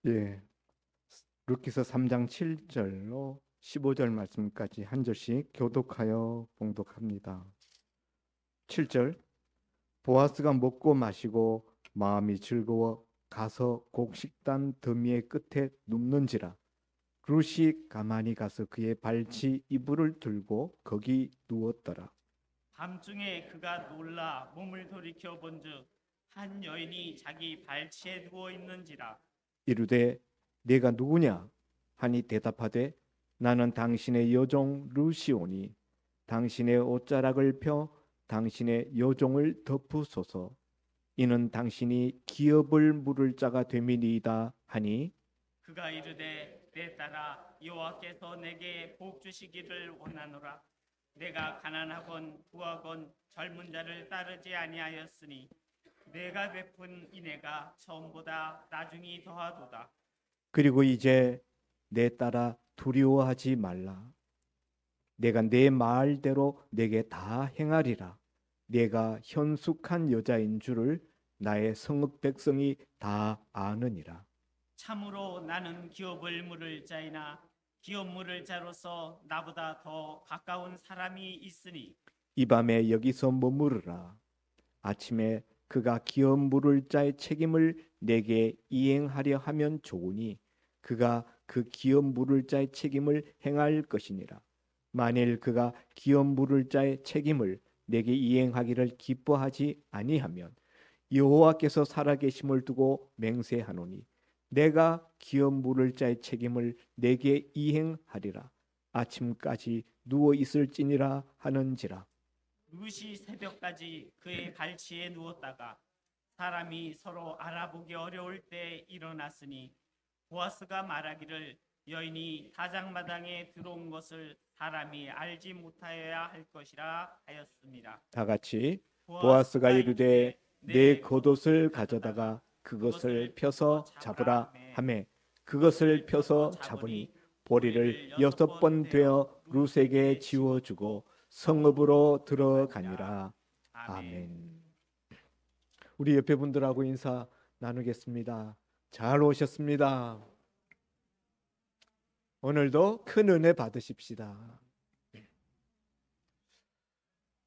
예, 룻기서 3장 7절로 15절 말씀까지 한 절씩 교독하여 봉독합니다. 7절. 보아스가 먹고 마시고 마음이 즐거워 가서 곡식단 더미의 끝에 눕는지라. 룻이 가만히 가서 그의 발치 이불을 들고 거기 누웠더라. 밤중에 그가 놀라 몸을 돌이켜 본즉 한 여인이 자기 발치에 누워 있는지라. 이르되 네가 누구냐 하니 대답하되 나는 당신의 여종 룻이오니 당신의 옷자락을 펴 당신의 여종을 덮으소서. 이는 당신이 기업을 물을 자가 됨이니이다 하니 그가 이르되 내 딸아 여호와께서 내게 복 주시기를 원하노라. 내가 가난하건 부하건 젊은 자를 따르지 아니하였으니 내가 베푼 인애가 처음보다 나중이 더하도다. 그리고 이제 내 딸아 두려워하지 말라. 내가 내 말대로 내게 다 행하리라. 내가 현숙한 여자인 줄을 나의 성읍 백성이 다 아느니라. 참으로 나는 기업을 물을 자이나 기업 물을 자로서 나보다 더 가까운 사람이 있으니 이 밤에 여기서 머무르라. 아침에 그가 기업 물을 자의 책임을 내게 이행하려 하면 좋으니 그가 그 기업 물을 자의 책임을 행할 것이니라. 만일 그가 기업 물을 자의 책임을 내게 이행하기를 기뻐하지 아니하면 여호와께서 살아계심을 두고 맹세하노니 내가 기업 물을 자의 책임을 내게 이행하리라. 아침까지 누워 있을지니라 하는지라. 룻이 새벽까지 그의 발치에 누웠다가 사람이 서로 알아보기 어려울 때 일어났으니 보아스가 말하기를 여인이 다장마당에 들어온 것을 사람이 알지 못하여야 할 것이라 하였습니다. 다 같이 보아스가 보아스가 이르되 이르되 내 내 겉옷을 겉옷을 가져다가 가져다가 그것을 그것을 펴서 펴서 잡으라 잡으라 하매 그것을 그것을 펴서 펴서 잡으니 잡으니 보리를 보리를 6번 6번 되어 되어 룻에게 룻에게 지워주고 지워주고 성읍으로 성읍으로 들어가니라. 들어가니라. 아멘. 아멘. 우리 옆에 분들하고 인사 나누겠습니다. 잘 오셨습니다. 오늘도 큰 은혜 받으십시다.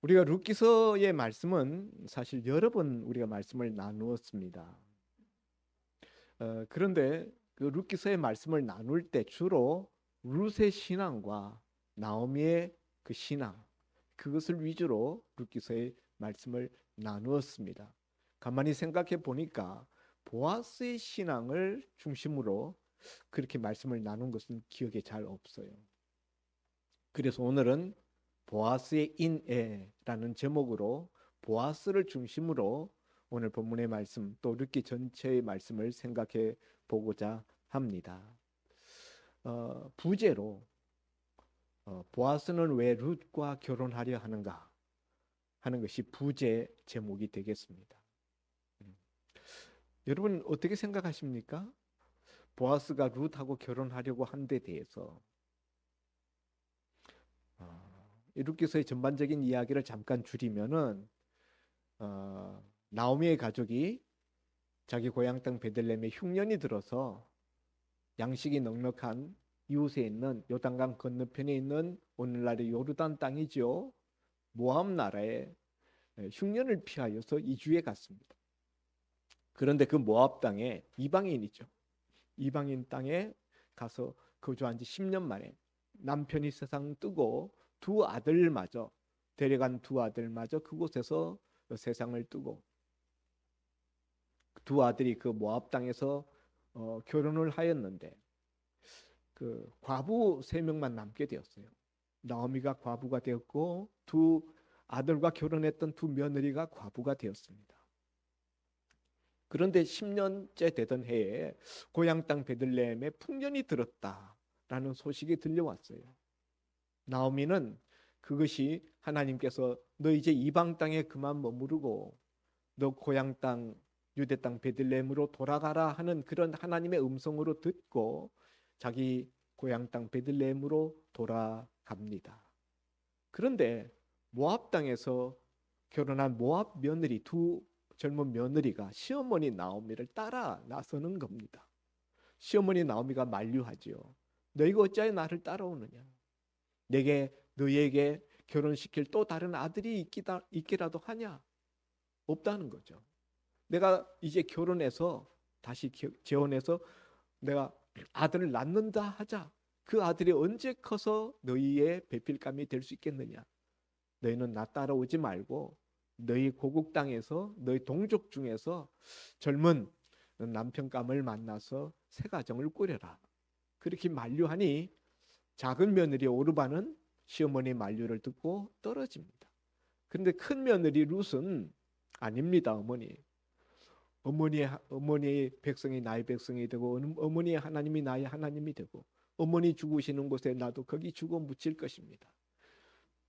우리가 룻기서의 말씀은 사실 여러 번 우리가 말씀을 나누었습니다. 그런데 그 룻기서의 말씀을 나눌 때 주로 룻의 신앙과 나오미의 그 신앙 그것을 위주로 룻기서의 말씀을 나누었습니다. 가만히 생각해 보니까 보아스의 신앙을 중심으로 그렇게 말씀을 나눈 것은 기억에 잘 없어요. 그래서 오늘은 보아스의 인애라는 제목으로 보아스를 중심으로 오늘 본문의 말씀 또 룻기 전체의 말씀을 생각해 보고자 합니다. 부제로 보아스는 왜 룻과 결혼하려 하는가 하는 것이 부제 제목이 되겠습니다. 여러분 어떻게 생각하십니까? 보아스가 룻하고 결혼하려고 한 데 대해서 이 룻기서의 전반적인 이야기를 잠깐 줄이면은 나오미의 가족이 자기 고향 땅 베들레헴에 흉년이 들어서 양식이 넉넉한 이웃에 있는 요단강 건너편에 있는 오늘날의 요르단 땅이죠. 모압 나라에 흉년을 피하여서 이주해 갔습니다. 그런데 그 모압 땅에 이방인이죠. 이방인 땅에 가서 거주한 지 10년 만에 남편이 세상 뜨고 두 아들마저 데려간 두 아들마저 그곳에서 세상을 뜨고 두 아들이 그 모압 땅에서 결혼을 하였는데 그 과부 3명만 남게 되었어요. 나오미가 과부가 되었고 두 아들과 결혼했던 두 며느리가 과부가 되었습니다. 그런데 10년째 되던 해에 고향 땅 베들레헴에 풍년이 들었다라는 소식이 들려왔어요. 나오미는 그것이 하나님께서 너 이제 이방 땅에 그만 머무르고 너 고향 땅 유대 땅 베들레헴으로 돌아가라 하는 그런 하나님의 음성으로 듣고 자기 고향 땅 베들레헴으로 돌아갑니다. 그런데 모압 땅에서 결혼한 모압 두 젊은 며느리가 시어머니 나오미를 따라 나서는 겁니다. 시어머니 나오미가 만류하지요. 너희가 어찌하여 나를 따라오느냐? 내게 너희에게 결혼시킬 또 다른 아들이 있기라도 하냐? 없다는 거죠. 내가 이제 결혼해서 다시 재혼해서 내가 아들을 낳는다 하자. 그 아들이 언제 커서 너희의 배필감이 될 수 있겠느냐? 너희는 나 따라오지 말고 너희 고국 땅에서 너희 동족 중에서 젊은 남편감을 만나서 새 가정을 꾸려라. 그렇게 만류하니 작은 며느리 오르바는 시어머니 만류를 듣고 떨어집니다. 그런데 큰 며느리 룻은 아닙니다. 어머니의 백성이 나의 백성이 되고 어머니의 하나님이 나의 하나님이 되고 어머니 죽으시는 곳에 나도 거기 죽어 묻힐 것입니다.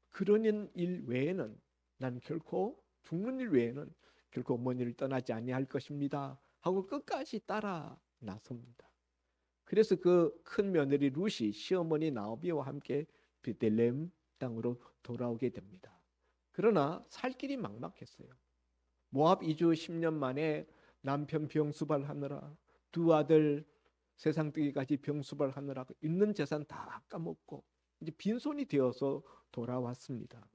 그러는 일 외에는 난 결코 죽는 일 외에는 결코 어머니를 떠나지 아니할 것입니다 하고 끝까지 따라 나섭니다. 그래서 그 큰 며느리 룻이 시어머니 나오미와 함께 베들레헴 땅으로 돌아오게 됩니다. 그러나 살 길이 막막했어요. 모압 이주 10년 만에 남편 병수발하느라 두 아들 세상 뜨기까지 병수발하느라 있는 재산 다 까먹고 이제 빈손이 되어서 돌아왔습니다.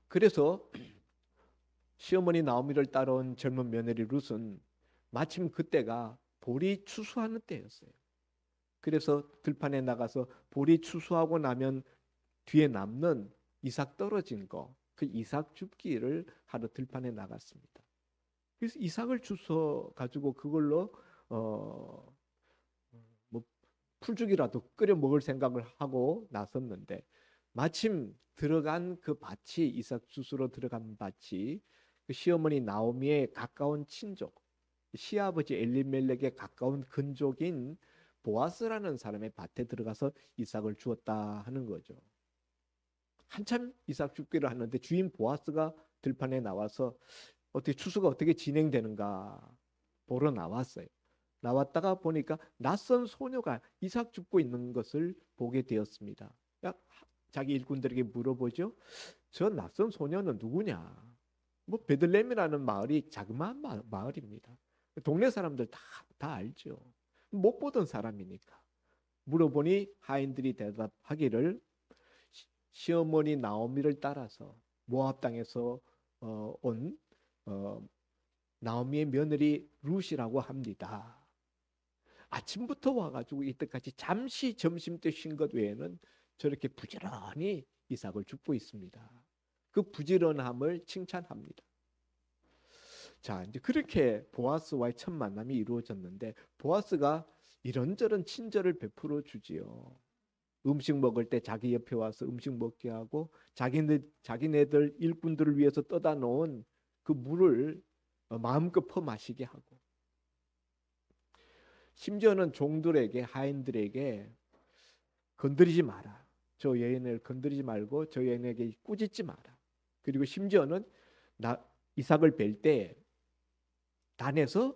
그래서 시어머니 나오미를 따라온 젊은 며느리 룻은 마침 그때가 보리 추수하는 때였어요. 그래서 들판에 나가서 보리 추수하고 나면 뒤에 남는 이삭 떨어진 거, 그 이삭 줍기를 하러 들판에 나갔습니다. 그래서 이삭을 주워 가지고 그걸로 뭐 풀죽이라도 끓여 먹을 생각을 하고 나섰는데 마침 들어간 그 밭이 이삭 주스로 들어간 밭이 그 시어머니 나오미의 가까운 친족, 시아버지 엘리멜렉의 가까운 근족인 보아스라는 사람의 밭에 들어가서 이삭을 주었다 하는 거죠. 한참 이삭 줍기를 하는데 주인 보아스가 들판에 나와서 어떻게 추수가 어떻게 진행되는가 보러 나왔어요. 나왔다가 보니까 낯선 소녀가 이삭 줍고 있는 것을 보게 되었습니다. 자기 일꾼들에게 물어보죠. 저 낯선 소녀는 누구냐? 뭐 베들레헴이라는 마을이 자그마한 마을입니다. 동네 사람들 다 알죠. 못 보던 사람이니까. 물어보니 하인들이 대답하기를 시어머니 나오미를 따라서 모압 땅에서 온 나오미의 며느리 룻이라고 합니다. 아침부터 와가지고 이때까지 잠시 점심 때 쉰 것 외에는 저렇게 부지런히 이삭을 줍고 있습니다. 그 부지런함을 칭찬합니다. 자, 이제 그렇게 보아스와의 첫 만남이 이루어졌는데 보아스가 이런저런 친절을 베풀어 주지요. 음식 먹을 때 자기 옆에 와서 음식 먹게 하고 자기네들 일꾼들을 위해서 떠다 놓은 그 물을 마음껏 퍼 마시게 하고 심지어는 종들에게 하인들에게 건드리지 마라. 저 여인을 건드리지 말고 저 여인에게 꾸짖지 마라. 그리고 심지어는 이삭을 벨 때 단에서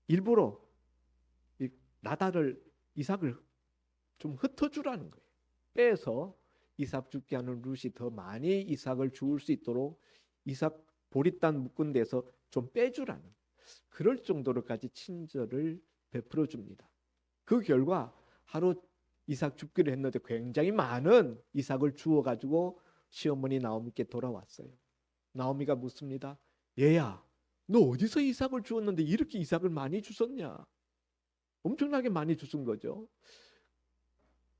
일부러 이삭을 좀 흩어주라는 거예요. 빼서 이삭 죽게 하는 룻이 더 많이 이삭을 주울 수 있도록 이삭 보리단 묶은 데서 좀 빼주라는 그럴 정도로까지 친절을 베풀어 줍니다. 그 결과 하루 이삭 줍기를 했는데 굉장히 많은 이삭을 주워 가지고 시어머니 나오미께 돌아왔어요. 나오미가 묻습니다. 얘야, 너 어디서 이삭을 주었는데 이렇게 이삭을 많이 주었냐? 엄청나게 많이 주신 거죠.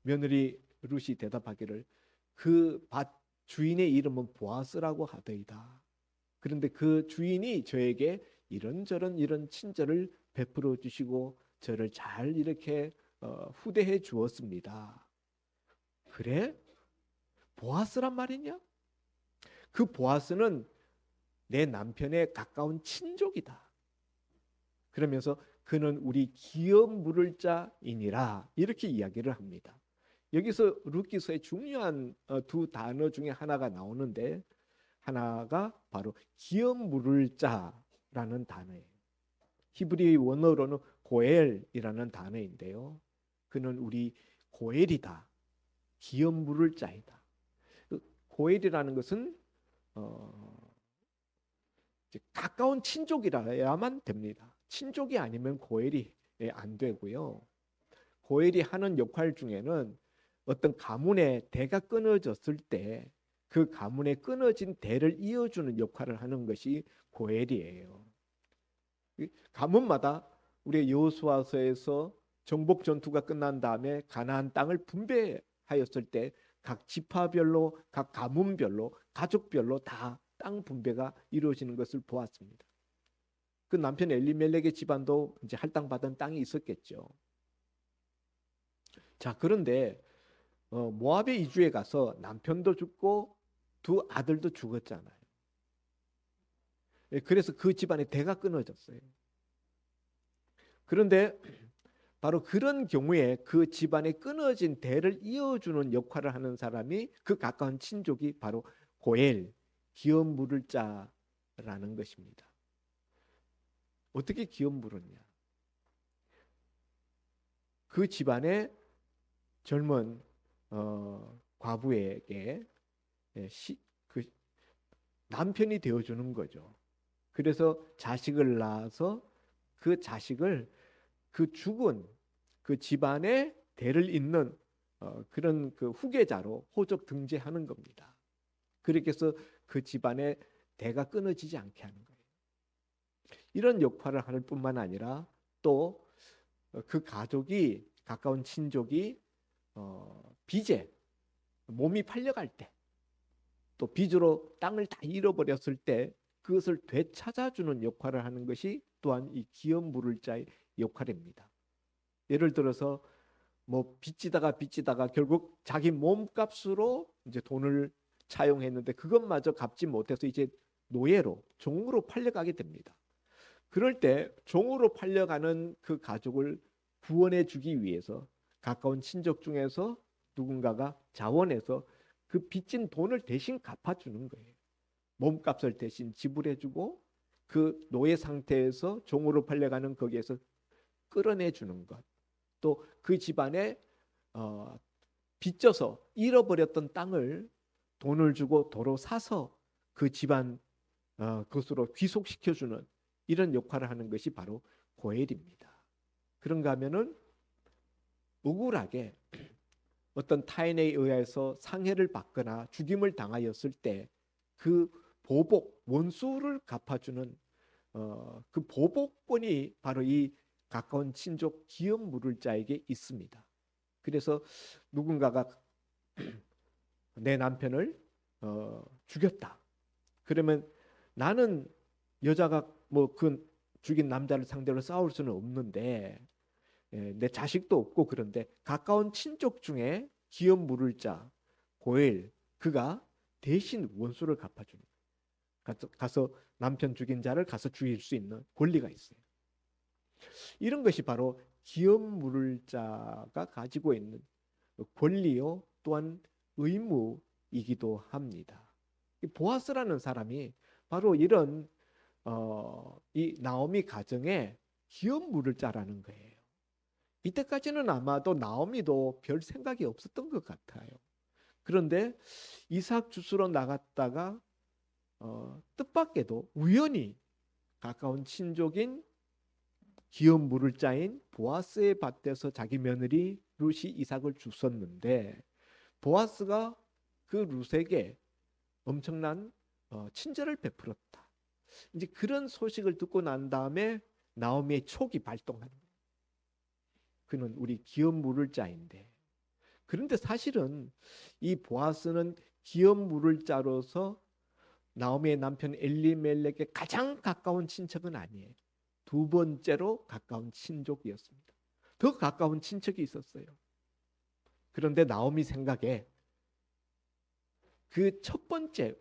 며느리 룻이 대답하기를 그 밭 주인의 이름은 보아스라고 하더이다. 그런데 그 주인이 저에게 이런저런 이런 친절을 베풀어 주시고 저를 잘 이렇게 후대해 주었습니다. 그래? 보아스란 말이냐? 그 보아스는 내 남편의 가까운 친족이다. 그러면서 그는 우리 기업 물을 자이니라 이렇게 이야기를 합니다. 여기서 룻기서의 중요한 두 단어 중에 하나가 나오는데 하나가 바로 기업 물을 자라는 단어예요. 히브리 원어로는 고엘이라는 단어인데요. 그는 우리 고엘이다. 기업 물을 자이다. 고엘이라는 것은 가까운 친족이라야만 됩니다. 친족이 아니면 고엘이 안 되고요. 고엘이 하는 역할 중에는 어떤 가문의 대가 끊어졌을 때 그 가문의 끊어진 대를 이어주는 역할을 하는 것이 고엘이에요. 가문마다 우리 여호수아서에서 정복 전투가 끝난 다음에 가나안 땅을 분배하였을 때 각 지파별로, 각 가문별로, 가족별로 다 땅 분배가 이루어지는 것을 보았습니다. 그 남편 엘리멜렉의 집안도 이제 할당받은 땅이 있었겠죠. 자, 그런데 모압의 이주에 가서 남편도 죽고 두 아들도 죽었잖아요. 그래서 그 집안의 대가 끊어졌어요. 그런데 바로 그런 경우에 그 집안의 끊어진 대를 이어주는 역할을 하는 사람이 그 가까운 친족이 바로 고엘, 기업 물을 자라는 것입니다. 어떻게 기업 물었냐? 그 집안의 젊은 과부에게 그 남편이 되어주는 거죠. 그래서 자식을 낳아서 그 자식을 그 죽은 그 집안의 대를 잇는 그런 그 후계자로 호적 등재하는 겁니다. 그렇게 해서 그 집안의 대가 끊어지지 않게 하는 거예요. 이런 역할을 할 뿐만 아니라 또 그 가족이 가까운 친족이 빚에 몸이 팔려갈 때 또 빚으로 땅을 다 잃어버렸을 때 그것을 되찾아주는 역할을 하는 것이 또한 이 기업 물을 자의 역할입니다. 예를 들어서 뭐 빚지다가 결국 자기 몸값으로 이제 돈을 차용했는데 그것마저 갚지 못해서 이제 노예로 종으로 팔려가게 됩니다. 그럴 때 종으로 팔려가는 그 가족을 구원해 주기 위해서 가까운 친족 중에서 누군가가 자원해서 그 빚진 돈을 대신 갚아주는 거예요. 몸값을 대신 지불해주고 그 노예 상태에서 종으로 팔려가는 거기에서 끌어내주는 것. 또 그 집안에 빚져서 잃어버렸던 땅을 돈을 주고 도로 사서 그 집안 그것으로 귀속시켜주는 이런 역할을 하는 것이 바로 고엘입니다. 그런가 하면은 억울하게 어떤 타인에 의해서 상해를 받거나 죽임을 당하였을 때 그 보복, 원수를 갚아주는 그 보복권이 바로 이 가까운 친족 기업 물을 자에게 있습니다. 그래서 누군가가 내 남편을 죽였다. 그러면 나는 여자가 뭐 그 죽인 남자를 상대로 싸울 수는 없는데 내 자식도 없고 그런데 가까운 친족 중에 기업 물을 자 고엘 그가 대신 원수를 갚아주는 가서 남편 죽인 자를 가서 죽일 수 있는 권리가 있어요. 이런 것이 바로 기업 물을 자가 가지고 있는 권리요 또한 의무이기도 합니다. 보아스라는 사람이 바로 이런 이 나오미 가정에 기업 물을 자라는 거예요. 이때까지는 아마도 나오미도 별 생각이 없었던 것 같아요. 그런데 이삭 주스로 나갔다가 뜻밖에도 우연히 가까운 친족인 기업 물을 자인 보아스의 밭에서 자기 며느리 룻이 이삭을 주었는데 보아스가 그 룻에게 엄청난 친절을 베풀었다. 이제 그런 소식을 듣고 난 다음에 나오미의 촉이 발동하는 거예요. 그는 우리 기업 물을 자인데 그런데 사실은 이 보아스는 기업 물을 자로서 나오미의 남편 엘리멜렉의 가장 가까운 친척은 아니에요. 두 번째로 가까운 친족이었습니다. 더 가까운 친척이 있었어요. 그런데 나오미 생각에 그 첫 번째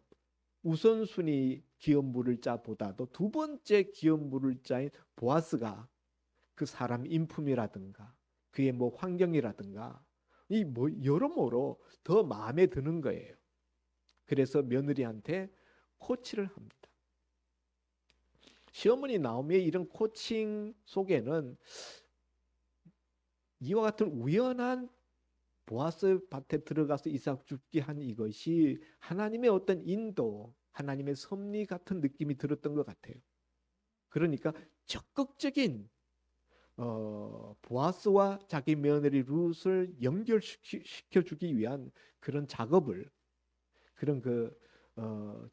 우선순위 기업 물을 자보다도 두 번째 기업 물을 자인 보아스가 그 사람 인품이라든가 그의 뭐 환경이라든가 이 뭐 여러모로 더 마음에 드는 거예요. 그래서 며느리한테 코치를 합니다. 시어머니 나오미의 이런 코칭 속에는 이와 같은 우연한 보아스 밭에 들어가서 이삭 죽게 한 이것이 하나님의 어떤 인도, 하나님의 섭리 같은 느낌이 들었던 것 같아요. 그러니까 적극적인 보아스와 자기 며느리 룻을 연결시켜주기 위한 그런 작업을, 그런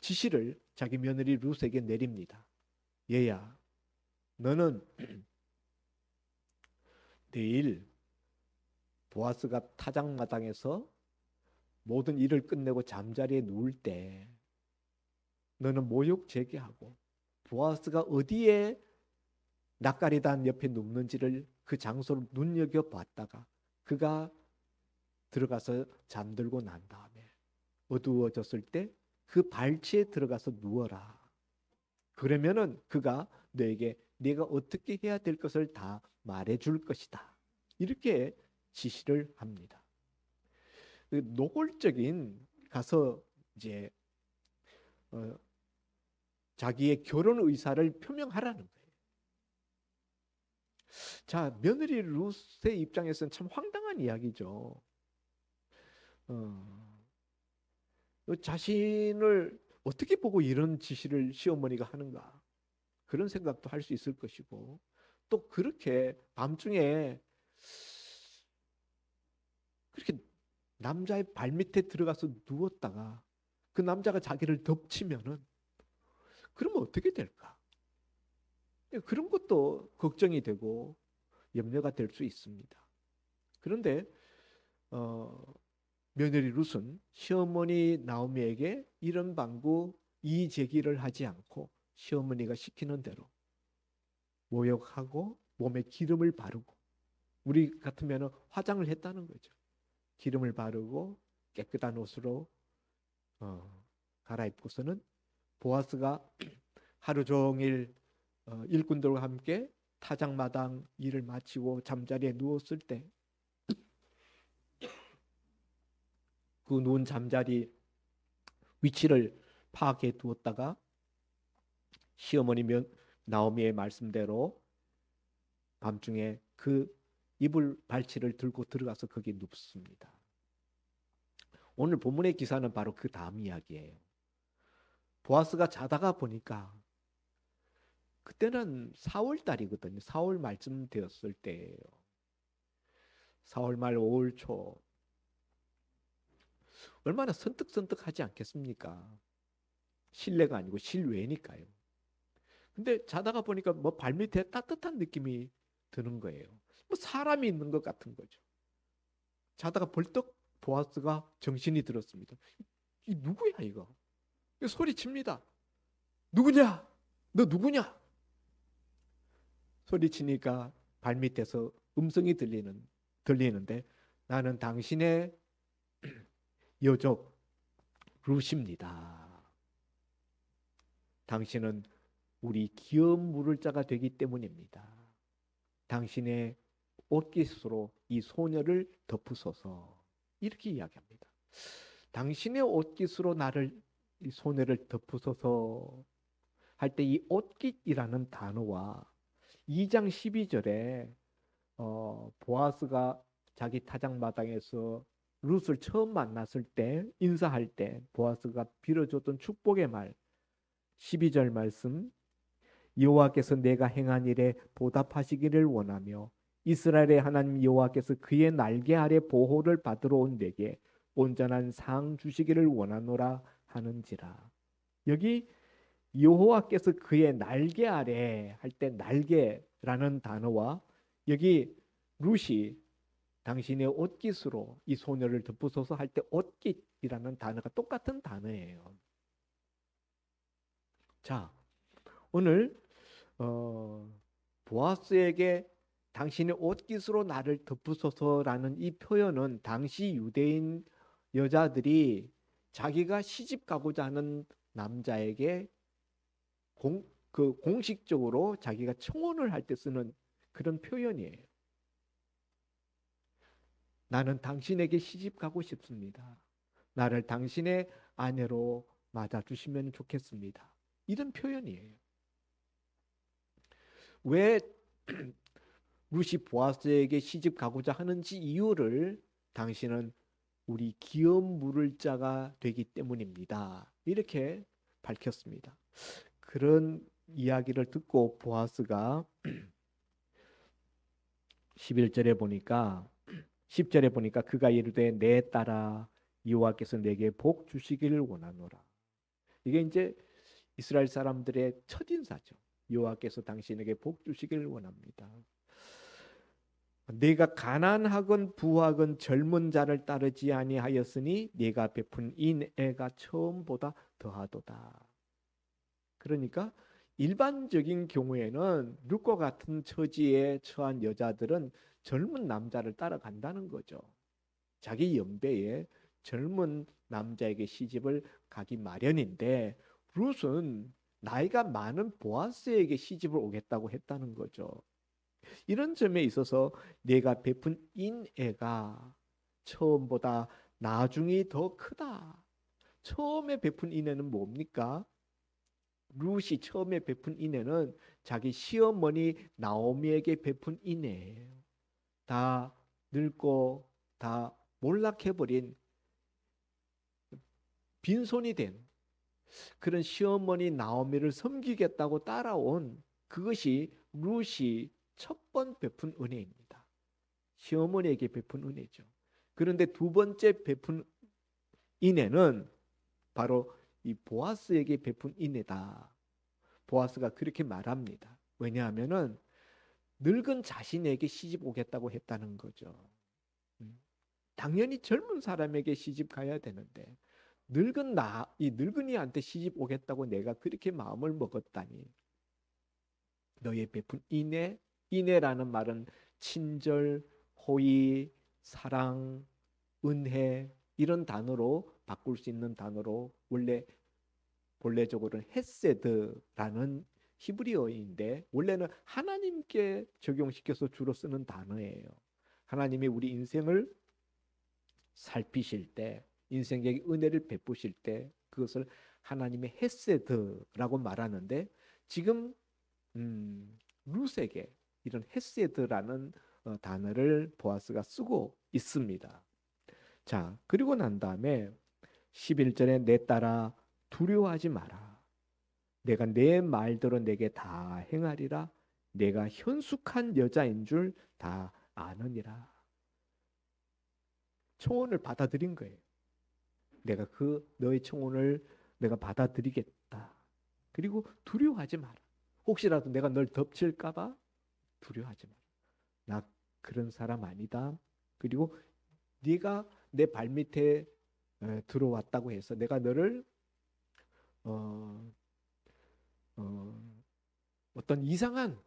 지시를 자기 며느리 룻에게 내립니다. 얘야, 너는 내일 보아스가 타작마당에서 모든 일을 끝내고 잠자리에 누울 때 너는 모욕 제기하고 보아스가 어디에 낯가리단 옆에 눕는지를 그 장소를 눈여겨봤다가 그가 들어가서 잠들고 난 다음에 어두워졌을 때 그 발치에 들어가서 누워라. 그러면은 그가 너에게 네가 어떻게 해야 될 것을 다 말해줄 것이다. 이렇게 지시를 합니다. 노골적인 가서 이제 자기의 결혼 의사를 표명하라는 거예요. 자, 며느리 룻의 입장에서는 참 황당한 이야기죠. 자신을 어떻게 보고 이런 지시를 시어머니가 하는가, 그런 생각도 할 수 있을 것이고, 또 그렇게 밤중에 그렇게 남자의 발밑에 들어가서 누웠다가 그 남자가 자기를 덮치면은 그러면 어떻게 될까? 그런 것도 걱정이 되고 염려가 될 수 있습니다. 그런데 며느리 룻은 시어머니 나오미에게 이런 방구 이의 제기를 하지 않고 시어머니가 시키는 대로 모욕하고 몸에 기름을 바르고, 우리 같으면 화장을 했다는 거죠. 기름을 바르고 깨끗한 옷으로 갈아입고서는 보아스가 하루 종일 일꾼들과 함께 타작마당 일을 마치고 잠자리에 누웠을 때 그 누운 잠자리 위치를 파악해 두었다가 시어머니 나오미의 말씀대로 밤중에 그 이불 발치를 들고 들어가서 거기 눕습니다. 오늘 본문의 기사는 바로 그 다음 이야기예요. 보아스가 자다가 보니까 그때는 4월 달이거든요. 4월 말쯤 되었을 때예요. 4월 말 5월 초. 얼마나 선뜩선뜩하지 않겠습니까? 실내가 아니고 실외니까요. 근데 자다가 보니까 뭐 발밑에 따뜻한 느낌이 드는 거예요. 뭐 사람이 있는 것 같은 거죠. 자다가 벌떡 보아스가 정신이 들었습니다. 이 누구야 이거? 이거 소리칩니다. 누구냐? 너 누구냐? 소리치니까 발밑에서 음성이 들리는데 나는 당신의 여족 룻입니다. 당신은 우리 귀여운 물을 자가 되기 때문입니다. 당신의 옷깃으로 이 소녀를 덮으소서. 이렇게 이야기합니다. 당신의 옷깃으로 이 소녀를 덮으소서 할 때 이 옷깃이라는 단어와 2장 12절에 보아스가 자기 타작마당에서 룻을 처음 만났을 때 인사할 때 보아스가 빌어줬던 축복의 말 12절 말씀, 여호와께서 내가 행한 일에 보답하시기를 원하며 이스라엘의 하나님 여호와께서 그의 날개 아래 보호를 받으러 온 내게 온전한 상 주시기를 원하노라 하는지라. 여기 여호와께서 그의 날개 아래 할 때 날개라는 단어와 여기 룻이 당신의 옷깃으로 이 소녀를 덮으소서 할 때 옷깃이라는 단어가 똑같은 단어예요. 자, 오늘 보아스에게 당신의 옷깃으로 나를 덮으소서라는 이 표현은 당시 유대인 여자들이 자기가 시집 가고자 하는 남자에게 공식적으로 자기가 청혼을 할 때 쓰는 그런 표현이에요. 나는 당신에게 시집 가고 싶습니다. 나를 당신의 아내로 맞아주시면 좋겠습니다. 이런 표현이에요. 왜 룻이 보아스에게 시집 가고자 하는지 이유를 당신은 우리 귀여운 물을 자가 되기 때문입니다. 이렇게 밝혔습니다. 그런 이야기를 듣고 보아스가 11절에 보니까 10절에 보니까 그가 이르되 내 딸아 여호와께서 내게 복 주시기를 원하노라. 이게 이제 이스라엘 사람들의 첫인사죠. 여호와께서 당신에게 복 주시기를 원합니다. 내가 가난하건 부하건 젊은 자를 따르지 아니하였으니 네가 베푼 인애가 처음보다 더하도다. 그러니까 일반적인 경우에는 룻과 같은 처지에 처한 여자들은 젊은 남자를 따라간다는 거죠. 자기 연배에 젊은 남자에게 시집을 가기 마련인데 룻은 나이가 많은 보아스에게 시집을 오겠다고 했다는 거죠. 이런 점에 있어서 내가 베푼 인애가 처음보다 나중이 더 크다. 처음에 베푼 인애는 뭡니까? 룻이 처음에 베푼 인애는 자기 시어머니 나오미에게 베푼 인애예요. 다 늙고 다 몰락해버린 빈손이 된 그런 시어머니 나오미를 섬기겠다고 따라온 그것이 룻이 첫 번 베푼 은혜입니다. 시어머니에게 베푼 은혜죠. 그런데 두 번째 베푼 인애는 바로 이 보아스에게 베푼 인애다. 보아스가 그렇게 말합니다. 왜냐하면은 늙은 자신에게 시집 오겠다고 했다는 거죠. 당연히 젊은 사람에게 시집 가야 되는데 이 늙은이한테 시집 오겠다고 내가 그렇게 마음을 먹었다니. 너의 베푼 인애, 인애라는 말은 친절, 호의, 사랑, 은혜 이런 단어로 바꿀 수 있는 단어로 본래적으로는 헤세드라는 히브리어인데 원래는 하나님께 적용시켜서 주로 쓰는 단어예요. 하나님이 우리 인생을 살피실 때, 인생에게 은혜를 베푸실 때 그것을 하나님의 헤세드라고 말하는데 지금 룻에게 이런 헤세드라는 단어를 보아스가 쓰고 있습니다. 자, 그리고 난 다음에 11절에 내 딸아 두려워하지 마라. 내가 내 말대로 내게 다 행하리라. 내가 현숙한 여자인 줄 다 아느니라. 청혼을 받아들인 거예요. 내가 너의 청혼을 내가 받아들이겠다. 그리고 두려워하지 마라. 혹시라도 내가 널 덮칠까 봐 두려워하지 마라. 나 그런 사람 아니다. 그리고 네가 내 발밑에 들어왔다고 해서 내가 너를 어떤 이상한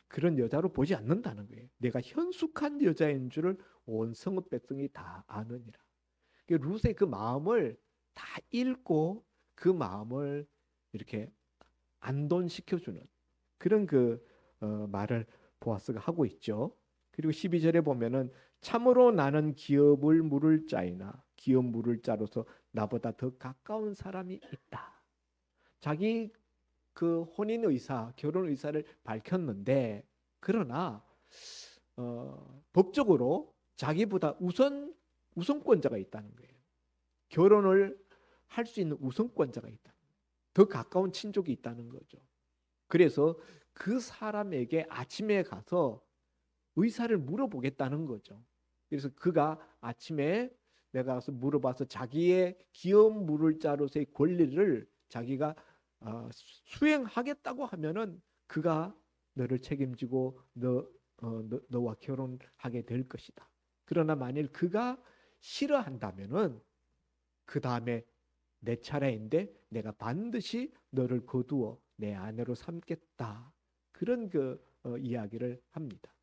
그런 여자로 보지 않는다는 거예요. 내가 현숙한 여자인 줄을 온 성읍 백성이 다 아느니라. 룻의 그 마음을 다 읽고 그 마음을 이렇게 안돈시켜주는 그런 말을 보아스가 하고 있죠. 그리고 12절에 보면은 참으로 나는 기업을 물을 자이나 기업 물을 자로서 나보다 더 가까운 사람이 있다. 자기 그 혼인 의사, 결혼 의사를 밝혔는데 그러나 법적으로 자기보다 우선권자가 있다는 거예요. 결혼을 할 수 있는 우선권자가 있다. 더 가까운 친족이 있다는 거죠. 그래서 그 사람에게 아침에 가서 의사를 물어보겠다는 거죠. 그래서 그가 아침에 내가 가서 물어봐서 자기의 기업 물을 자로서의 권리를 자기가 수행하겠다고 하면은 그가 너를 책임지고 너와 결혼하게 될 것이다. 그러나 만일 그가 싫어한다면은 그 다음에 내 차례인데 내가 반드시 너를 거두어 내 아내로 삼겠다. 그런 이야기를 합니다.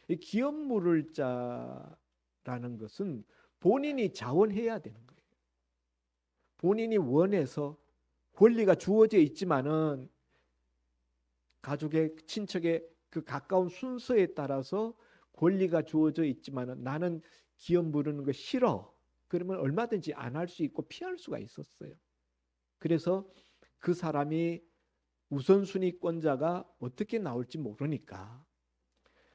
이 기업 물을 자라는 것은 본인이 자원해야 되는 거예요. 본인이 원해서 권리가 주어져 있지만은 가족의 친척의 그 가까운 순서에 따라서 권리가 주어져 있지만은 나는 기업 물는 거 싫어. 그러면 얼마든지 안 할 수 있고 피할 수가 있었어요. 그래서 그 사람이 우선순위권자가 어떻게 나올지 모르니까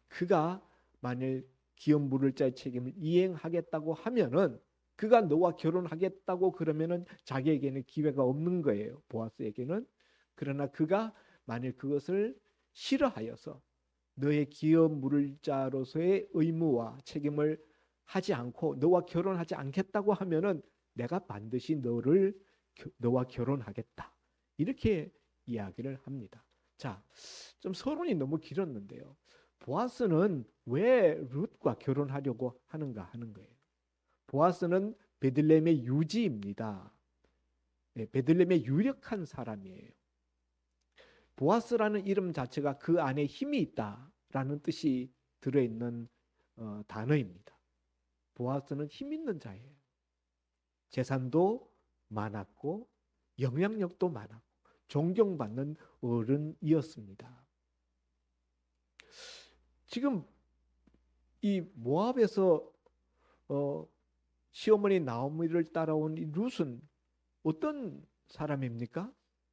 그가 만일 기업 물을 자의 책임을 이행하겠다고 하면은 그가 너와 결혼하겠다고 그러면은 자기에게는 기회가 없는 거예요. 보아스에게는. 그러나 그가 만일 그것을 싫어하여서 너의 기업 물을 자로서의 의무와 책임을 하지 않고 너와 결혼하지 않겠다고 하면은 내가 반드시 너와 결혼하겠다. 이렇게 이야기를 합니다. 자, 좀 서론이 너무 길었는데요. 보아스는 왜 룻과 결혼하려고 하는가 하는 거예요. 보아스는 베들레헴의 유지입니다. 네, 베들레헴의 유력한 사람이에요. 보아스라는 이름 자체가 그 안에 힘이 있다라는 뜻이 들어있는 단어입니다. 보아스는 힘 있는 자예요. 재산도 많았고 영향력도 많았고 존경받는 어른이었습니다. 지금 이 모압에서 시어머니 나오미를 따라온 이 룻은 어떤 사람입니까?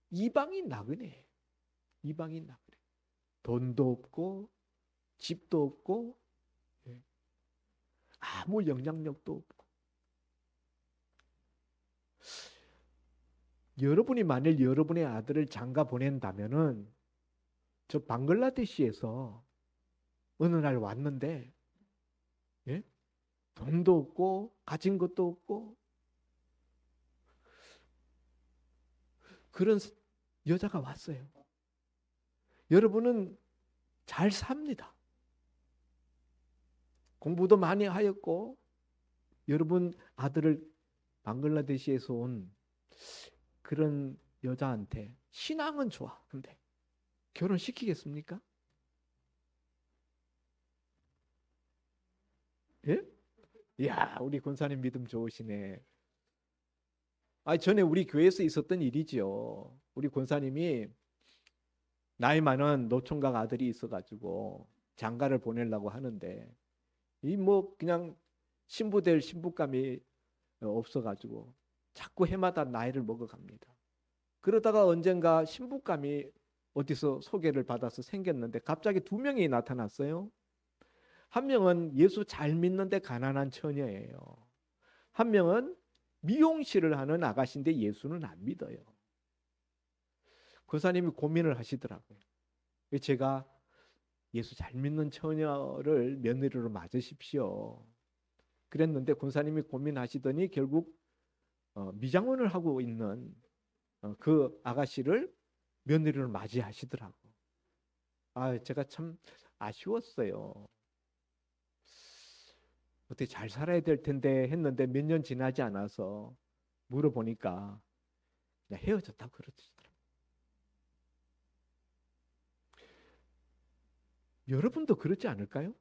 이방인 나그네. 이방인 나그네. 돈도 없고 집도 없고 아무 영향력도 없고. 여러분이 만일 여러분의 아들을 장가 보낸다면은 저 방글라데시에서 어느 날 왔는데 예? 돈도 없고 가진 것도 없고 그런 여자가 왔어요. 여러분은 잘 삽니다. 공부도 많이 하였고 여러분 아들을 방글라데시에서 온 그런 여자한테 신앙은 좋아. 근데 결혼시키겠습니까? 예? 이야, 우리 권사님 믿음 좋으시네. 전에 우리 교회에서 있었던 일이지요. 우리 권사님이 나이 많은 노총각 아들이 있어가지고 장가를 보내려고 하는데 이 뭐 그냥 신부될 신부감이 없어가지고 자꾸 해마다 나이를 먹어갑니다. 그러다가 언젠가 신부감이 어디서 소개를 받아서 생겼는데 갑자기 두 명이 나타났어요. 한 명은 예수 잘 믿는데 가난한 처녀예요. 한 명은 미용실을 하는 아가씨인데 예수는 안 믿어요. 권사님이 고민을 하시더라고요. 제가 예수 잘 믿는 처녀를 며느리로 맞으십시오. 그랬는데 권사님이 고민하시더니 결국 미장원을 하고 있는 그 아가씨를 며느리로 맞이하시더라고. 제가 참 아쉬웠어요. 어떻게 잘 살아야 될 텐데 했는데 몇 년 지나지 않아서 물어보니까 그냥 헤어졌다고 그러더라고요. 여러분도 그렇지 않을까요?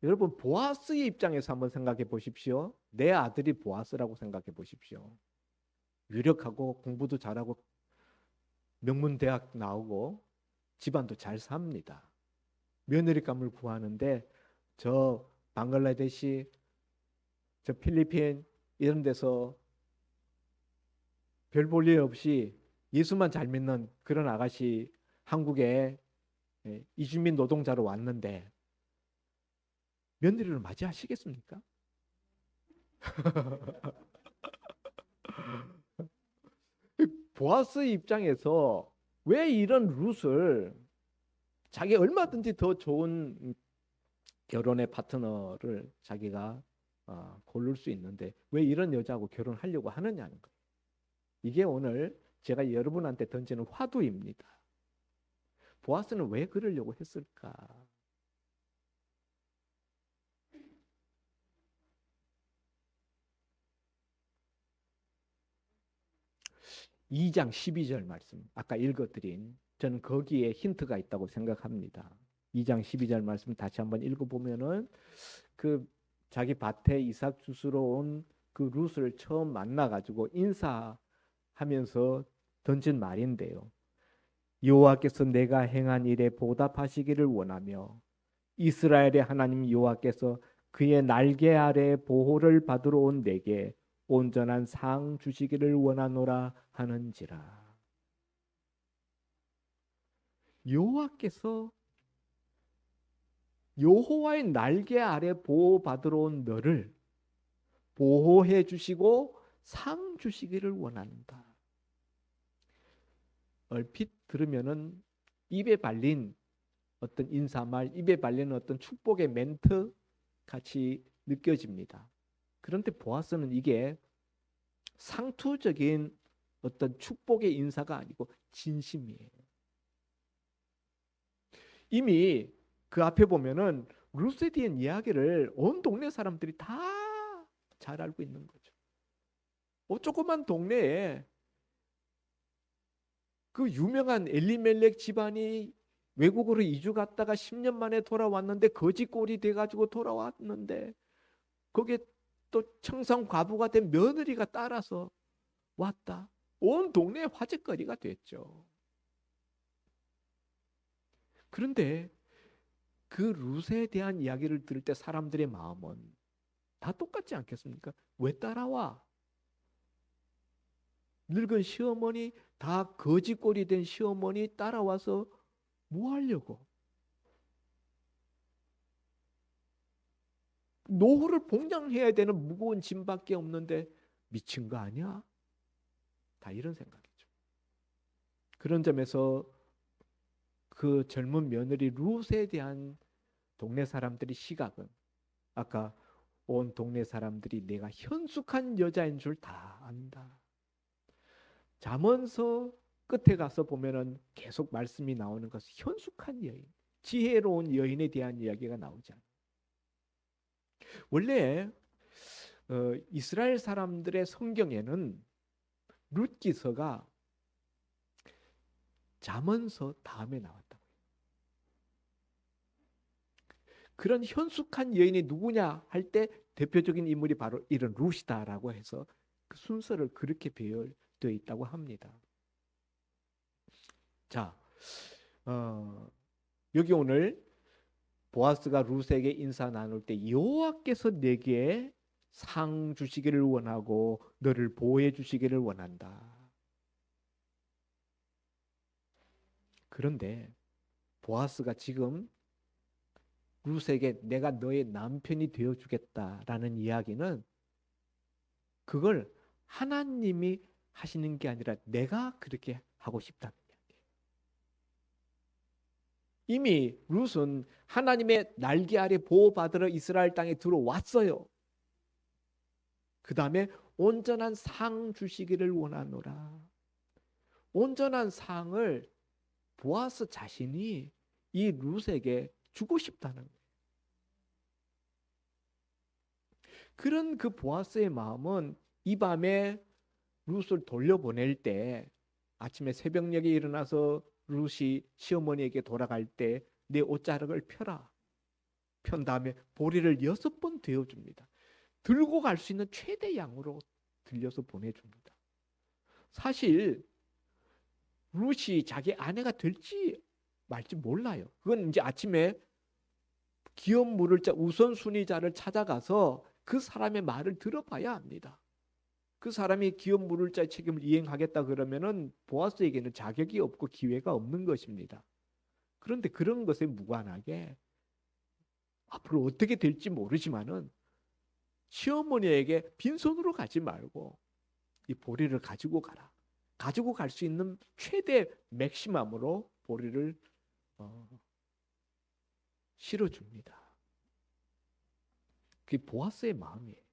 여러분 보아스의 입장에서 한번 생각해 보십시오. 내 아들이 보아스라고 생각해 보십시오. 유력하고 공부도 잘하고 명문대학 나오고 집안도 잘 삽니다. 며느리감을 구하는데 저 방글라데시, 저 필리핀 이런 데서 별 볼 일 없이 예수만 잘 믿는 그런 아가씨 한국에 이주민 노동자로 왔는데 며느리를 맞이하시겠습니까? 보아스 입장에서 왜 이런 룻을 자기 얼마든지 더 좋은 결혼의 파트너를 자기가 고를 수 있는데 왜 이런 여자하고 결혼하려고 하느냐는 거예요. 이게 오늘 제가 여러분한테 던지는 화두입니다. 보아스는 왜 그러려고 했을까? 2장 12절 말씀 아까 읽어드린 저는 거기에 힌트가 있다고 생각합니다. 2장 12절 말씀 다시 한번 읽어보면은 그 자기 밭에 이삭 주스러 온 그 룻을 처음 만나가지고 인사하면서 던진 말인데요. 여호와께서 내가 행한 일에 보답하시기를 원하며 이스라엘의 하나님 여호와께서 그의 날개 아래 보호를 받으러 온 내게 온전한 상 주시기를 원하노라 하는지라. 여호와께서 여호와의 날개 아래 보호받으러 온 너를 보호해 주시고 상 주시기를 원한다. 얼핏 들으면은 입에 발린 어떤 인사말, 입에 발리는 어떤 축복의 멘트 같이 느껴집니다. 그런데 보아스는 이게 상투적인 어떤 축복의 인사가 아니고 진심이에요. 이미 그 앞에 보면은 루스에 대한 이야기를 온 동네 사람들이 다 잘 알고 있는 거죠. 조그만 동네에 그 유명한 엘리멜렉 집안이 외국으로 이주 갔다가 10년 만에 돌아왔는데 거지꼴이 돼가지고 돌아왔는데 거기에 또 청상 과부가 된 며느리가 따라서 왔다. 온 동네에 화제거리가 됐죠. 그런데 그 룻에 대한 이야기를 들을 때 사람들의 마음은 다 똑같지 않겠습니까? 왜 따라와? 늙은 시어머니, 다 거지꼴이 된 시어머니 따라와서 뭐 하려고? 노후를 봉양해야 되는 무거운 짐밖에 없는데 미친 거 아니야? 다 이런 생각이죠. 그런 점에서 그 젊은 며느리 룻에 대한 동네 사람들의 시각은 아까 온 동네 사람들이 내가 현숙한 여자인 줄 다 안다. 잠언서 끝에 가서 보면은 계속 말씀이 나오는 것은 현숙한 여인, 지혜로운 여인에 대한 이야기가 나오지 않아요. 원래 이스라엘 사람들의 성경에는 룻기서가 잠언서 다음에 나왔다고요. 그런 현숙한 여인이 누구냐 할 때 대표적인 인물이 바로 이런 룻이다라고 해서 그 순서를 그렇게 배열되어 있다고 합니다. 자, 여기 오늘 보아스가 룻에게 인사 나눌 때 여호와께서 내게 상 주시기를 원하고 너를 보호해 주시기를 원한다. 그런데 보아스가 지금 룻에게 내가 너의 남편이 되어주겠다라는 이야기는 그걸 하나님이 하시는 게 아니라 내가 그렇게 하고 싶다는 이야기예요. 이미 룻은 하나님의 날개 아래 보호받으러 이스라엘 땅에 들어왔어요. 그 다음에 온전한 상 주시기를 원하노라. 온전한 상을 보아스 자신이 이 룻에게 주고 싶다는 거예요. 그런 그 보아스의 마음은 이 밤에 룻을 돌려보낼 때 아침에 새벽녘에 일어나서 룻이 시어머니에게 돌아갈 때 내 옷자락을 펴라. 편 다음에 보리를 6번 되어줍니다. 들고 갈 수 있는 최대 양으로 들려서 보내줍니다. 사실 룻이 자기 아내가 될지 말지 몰라요. 그건 이제 아침에 기업 물을 자 우선순위자를 찾아가서 그 사람의 말을 들어봐야 합니다. 그 사람이 기업 물을 자의 책임을 이행하겠다 그러면은 보아스에게는 자격이 없고 기회가 없는 것입니다. 그런데 그런 것에 무관하게 앞으로 어떻게 될지 모르지만은 시어머니에게 빈손으로 가지 말고 이 보리를 가지고 가라. 가지고 갈 수 있는 최대 맥시멈으로 보리를 실어줍니다. 그게 보아스의 마음이에요.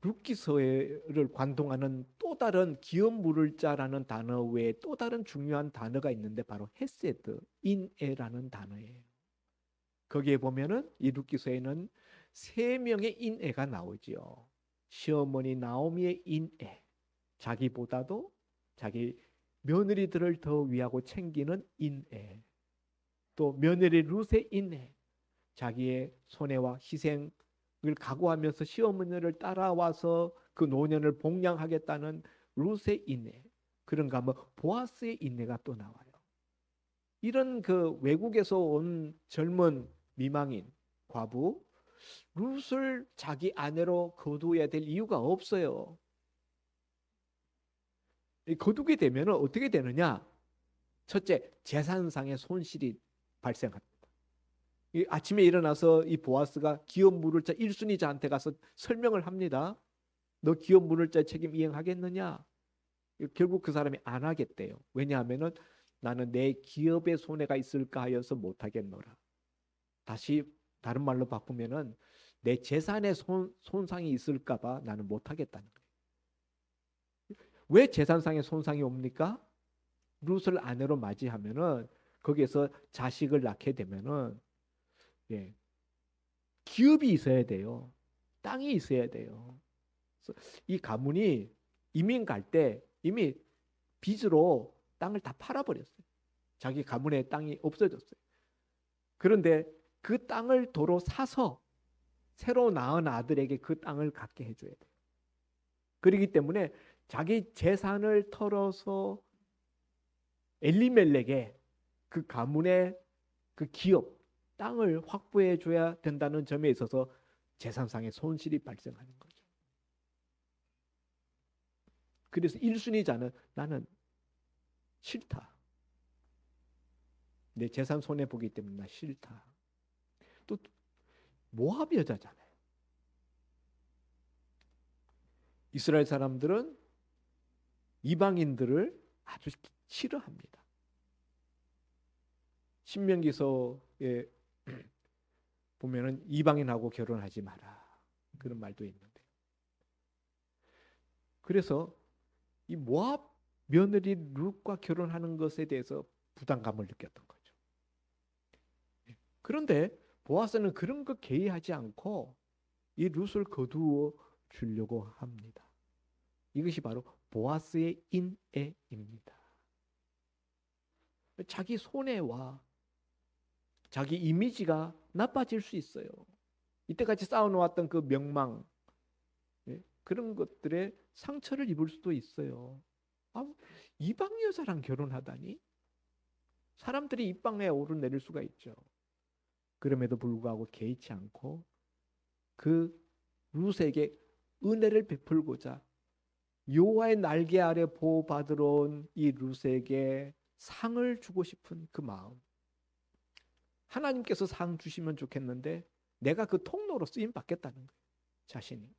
룻기서를 관통하는 또 다른 기업 물을 자라는 단어 외에 또 다른 중요한 단어가 있는데 바로 헤세드, 인애라는 단어예요. 거기에 보면은 이 룻기서에는 3명의 인애가 나오지요. 시어머니 나오미의 인애, 자기보다도 자기 며느리들을 더 위하고 챙기는 인애, 또 며느리 룻의 인애, 자기의 손해와 희생을 각오하면서 시어머니를 따라와서 그 노년을 봉양하겠다는 룻의 인애, 그런가 하면 보아스의 인애가 또 나와요. 이런 그 외국에서 온 젊은 미망인 과부 룻을 자기 아내로 거두어야 될 이유가 없어요. 거두게 되면 어떻게 되느냐? 첫째, 재산상의 손실이 발생합니다. 아침에 일어나서 이 보아스가 기업 물을 자 1순위자한테 가서 설명을 합니다. 너 기업 물을 자 책임 이행하겠느냐? 결국 그 사람이 안 하겠대요. 왜냐하면은 나는 내 기업에 손해가 있을까 하여서 못 하겠노라. 다시 다른 말로 바꾸면은 내 재산에 손상이 있을까 봐 나는 못 하겠다는 거예요. 왜 재산상의 손상이 옵니까? 룻을 아내로 맞이하면은 거기에서 자식을 낳게 되면은 예, 기업이 있어야 돼요. 땅이 있어야 돼요. 그래서 이 가문이 이민 갈 때 이미 빚으로 땅을 다 팔아버렸어요. 자기 가문의 땅이 없어졌어요. 그런데 그 땅을 도로 사서 새로 낳은 아들에게 그 땅을 갖게 해줘야 돼요. 그렇기 때문에 자기 재산을 털어서 엘리멜렉에 그 가문의 그 기업, 땅을 확보해 줘야 된다는 점에 있어서 재산상의 손실이 발생하는 거죠. 그래서 1순위자는 나는 싫다. 내 재산 손해보기 때문에 나 싫다. 또 모압 여자잖아요. 이스라엘 사람들은 이방인들을 아주 싫어합니다. 신명기서에 보면은 이방인하고 결혼하지 마라. 그런 말도 있는데. 그래서 이 모압 며느리 룻과 결혼하는 것에 대해서 부담감을 느꼈던 거죠. 그런데 보아스는 그런 거 개의하지 않고 이 룻을 거두어 주려고 합니다. 이것이 바로 보아스의 인애입니다. 자기 손해와 자기 이미지가 나빠질 수 있어요. 이때까지 쌓아놓았던 그 명망, 그런 것들에 상처를 입을 수도 있어요. 이방 여자랑 결혼하다니? 사람들이 입방에 오르내릴 수가 있죠. 그럼에도 불구하고 개의치 않고 그 룻에게 은혜를 베풀고자 여호와의 날개 아래 보호받으러 온 이 룻에게 상을 주고 싶은 그 마음. 하나님께서 상 주시면 좋겠는데 내가 그 통로로 쓰임 받겠다는 거예요. 자신이.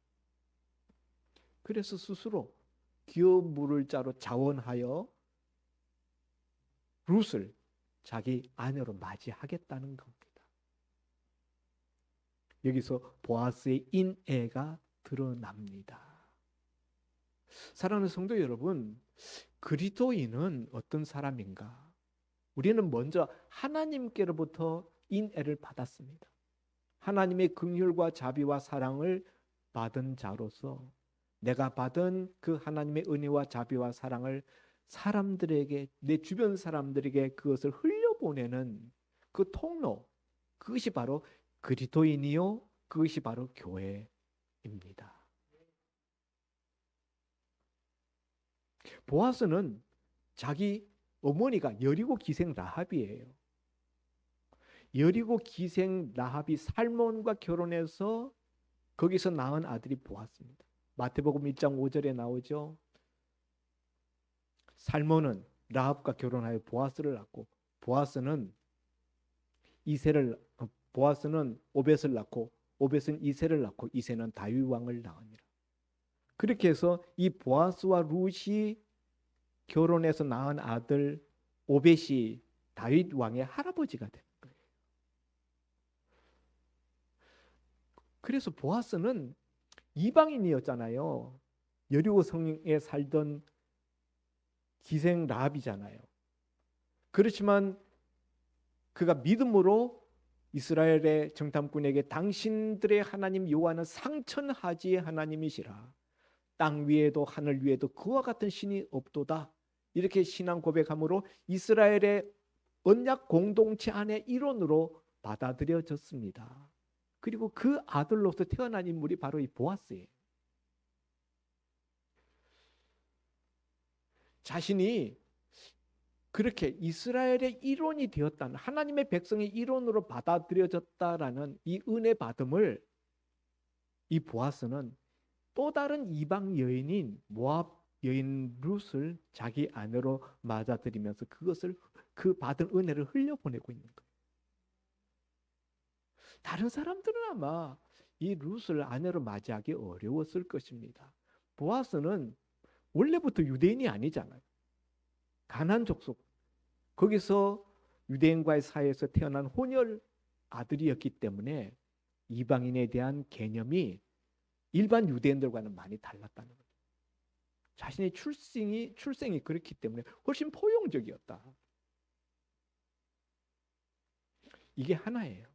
그래서 스스로 기업 물을 자로 자원하여 룻을 자기 아내로 맞이하겠다는 겁니다. 여기서 보아스의 인애가 드러납니다. 사랑하는 성도 여러분, 그리스도인은 어떤 사람인가? 우리는 먼저 하나님께로부터 인애를 받았습니다. 하나님의 긍휼과 자비와 사랑을 받은 자로서 내가 받은 그 하나님의 은혜와 자비와 사랑을 사람들에게, 내 주변 사람들에게 그것을 흘려보내는 그 통로, 그것이 바로 그리스도인이요, 그것이 바로 교회입니다. 보아스는 자기 어머니가 여리고 기생 라합이에요. 여리고 기생 라합이 살몬과 결혼해서 거기서 낳은 아들이 보아스입니다. 마태복음 1장 5절에 나오죠. 살몬은 라합과 결혼하여 보아스를 낳고 보아스는 오벳을 낳고 오벳은 이새를 낳고 이새는 다윗 왕을 낳으니라. 그렇게 해서 이 보아스와 룻이 결혼해서 낳은 아들 오벳이 다윗 왕의 할아버지가 되는 거예요. 그래서 보아스는 이방인이었잖아요. 여리고 성에 살던 기생 라합이잖아요. 그렇지만 그가 믿음으로 이스라엘의 정탐꾼에게 당신들의 하나님 여호와는 상천하지의 하나님이시라. 땅 위에도 하늘 위에도 그와 같은 신이 없도다. 이렇게 신앙 고백함으로 이스라엘의 언약 공동체 안의 일원으로 받아들여졌습니다. 그리고 그 아들로서 태어난 인물이 바로 이 보아스예요. 자신이 그렇게 이스라엘의 일원이 되었다는, 하나님의 백성의 일원으로 받아들여졌다라는 이 은혜 받음을 이 보아스는 또 다른 이방 여인인 모압 여인 룻을 자기 아내로 맞아들이면서 그것을, 그 받은 은혜를 흘려보내고 있는 거예요. 다른 사람들은 아마 이 룻을 아내로 맞이하기 어려웠을 것입니다. 보아스는 원래부터 유대인이 아니잖아요. 가나안 족속. 거기서 유대인과의 사이에서 태어난 혼혈 아들이었기 때문에 이방인에 대한 개념이 일반 유대인들과는 많이 달랐다는 거죠. 자신의 출생이 그렇기 때문에 훨씬 포용적이었다. 이게 하나예요.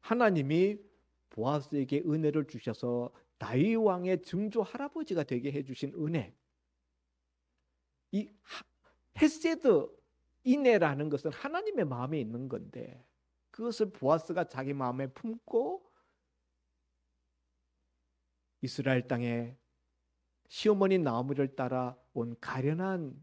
하나님이 보아스에게 은혜를 주셔서 다윗 왕의 증조 할아버지가 되게 해주신 은혜. 이 헤세드 인애라는 것은 하나님의 마음에 있는 건데 그것을 보아스가 자기 마음에 품고 이스라엘 땅에 시어머니 나오미를 따라 온 가련한